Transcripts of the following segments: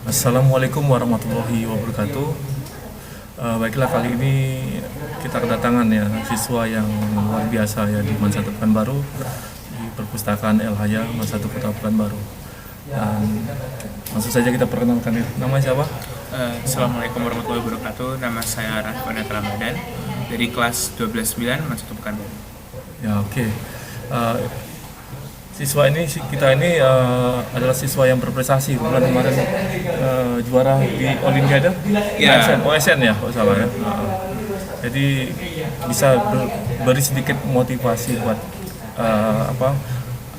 Assalamualaikum warahmatullahi wabarakatuh. Baiklah, kali ini kita kedatangan ya siswa yang luar biasa ya di Mansatu Pekanbaru, di Perpustakaan El Haya Mansatu Kota Pekanbaru. Dan langsung saja kita perkenalkan ya. Namanya siapa? Assalamualaikum warahmatullahi wabarakatuh. Nama saya Raffi Ramadan dari kelas 12-9 Mansatu Pekanbaru. Ya, oke. Kita ini adalah siswa yang berprestasi. Bulan kemarin juara di Olimpiade Ya. OSN ya, kalau salah ya. Jadi bisa beri sedikit motivasi buat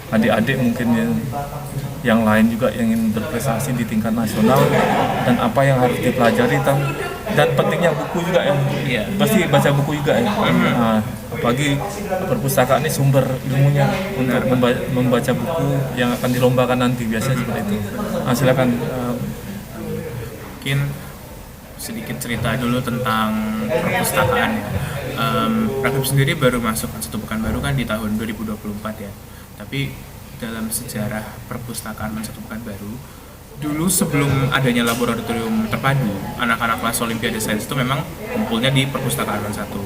adik-adik mungkin yang lain juga yang ingin berprestasi di tingkat nasional, dan apa yang harus dipelajari dan pentingnya buku juga ya. Iya. Pasti baca buku juga ya. Nah, apalagi perpustakaan ini sumber ilmunya untuk membaca buku yang akan dilombakan nanti, biasanya seperti itu. Nah, silakan. Mungkin sedikit cerita dulu tentang perpustakaan ya. Raffi sendiri baru masuk Mansatu Pekanbaru kan di tahun 2024 ya. Tapi dalam sejarah perpustakaan Mansatu Pekanbaru, dulu sebelum adanya laboratorium terpadu, anak-anak kelas Olimpiade Sains itu memang kumpulnya di perpustakaan Mansatu.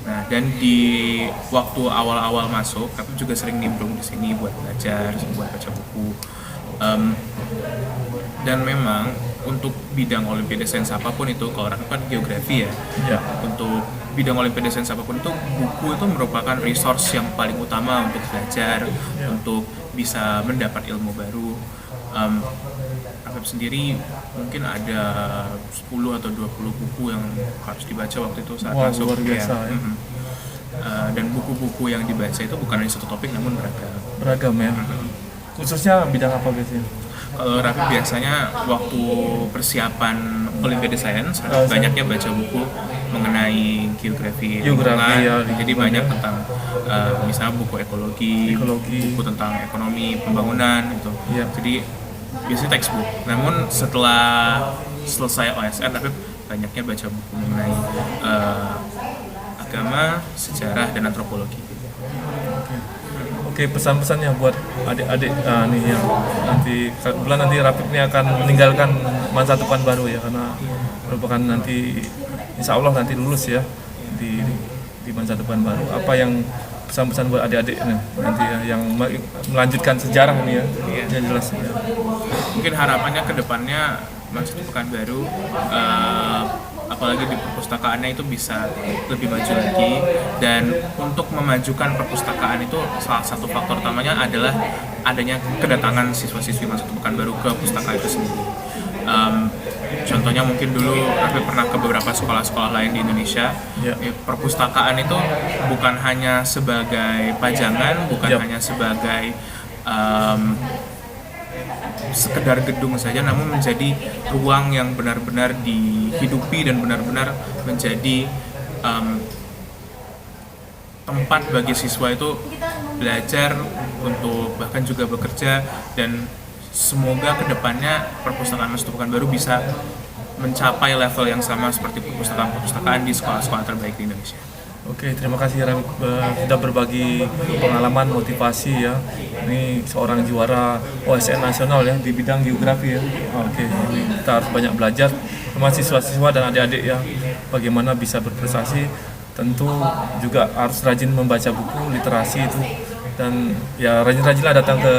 Nah, dan di waktu awal-awal masuk, Raffi juga sering nimbrung di sini buat belajar, buat baca buku. Dan memang untuk bidang Olimpiade Sains apapun itu, kalau Raffi kan geografi ya. Ya. Untuk bidang Olimpiade Sains apapun itu, buku itu merupakan resource yang paling utama untuk belajar, untuk bisa mendapat ilmu baru. Raffi sendiri mungkin ada 10 atau 20 buku yang harus dibaca waktu itu saat Wah, masuk. luar biasa ya. Dan buku-buku yang dibaca itu bukan hanya satu topik namun beragam. Beragam ya. Khususnya bidang apa biasanya? Kalau Raffi biasanya waktu persiapan Olimpiade Sains, banyaknya baca buku mengenai geografi lingkungan. Ya, Jadi banyak tentang misalnya buku ekologi, buku tentang ekonomi pembangunan gitu. Ya. Jadi biasanya textbook. Namun setelah selesai OSN, Raffi banyaknya baca buku mengenai agama, sejarah, dan antropologi. Oke, pesan-pesannya buat adik-adik nih yang nanti Raffi ini akan meninggalkan Mansatu Pekanbaru ya, karena merupakan nanti insya Allah nanti lulus ya di Mansatu Pekanbaru. Apa yang pesan-pesan buat adik-adik nanti ya, yang melanjutkan sejarah ini ya, yang jelas ya. Mungkin harapannya ke depannya Mansatu Pekanbaru, apalagi di perpustakaannya itu bisa lebih maju lagi. Dan untuk memajukan perpustakaan itu salah satu faktor utamanya adalah adanya kedatangan siswa-siswi Mansatu Pekanbaru ke pustaka itu sendiri. Contohnya mungkin dulu Raffi pernah ke beberapa sekolah-sekolah lain di Indonesia. Perpustakaan itu bukan hanya sebagai pajangan, bukan hanya sebagai sekedar gedung saja, namun menjadi ruang yang benar-benar dihidupi dan benar-benar menjadi tempat bagi siswa itu belajar, untuk bahkan juga bekerja. Dan semoga kedepannya perpustakaan Mansatu Pekanbaru bisa mencapai level yang sama seperti perpustakaan-perpustakaan di sekolah-sekolah terbaik di Indonesia. Oke, terima kasih Raffi sudah berbagi pengalaman, motivasi ya. Ini seorang juara OSN nasional ya di bidang geografi ya. Oke, kita harus banyak belajar sama siswa-siswa dan adik-adik ya, bagaimana bisa berprestasi. Tentu juga harus rajin membaca buku, literasi itu. Dan ya rajin-rajinlah datang ke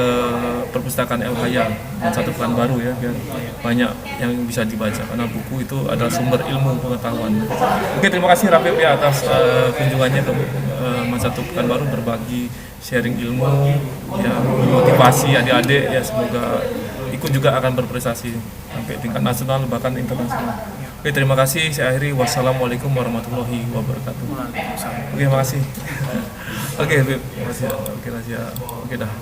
perpustakaan El Haya Mansatu Pekanbaru ya, biar banyak yang bisa dibaca, karena buku itu adalah sumber ilmu pengetahuan. Oke, terima kasih Raffi ya atas kunjungannya ke Mansatu Pekanbaru, berbagi sharing ilmu ya, motivasi adik-adik ya, semoga ikut juga akan berprestasi sampai tingkat nasional bahkan internasional. Oke, terima kasih. Saya akhiri. Wassalamualaikum warahmatullahi wabarakatuh. Oke, makasih. Oke, Bib. Makasih. Oke, dah.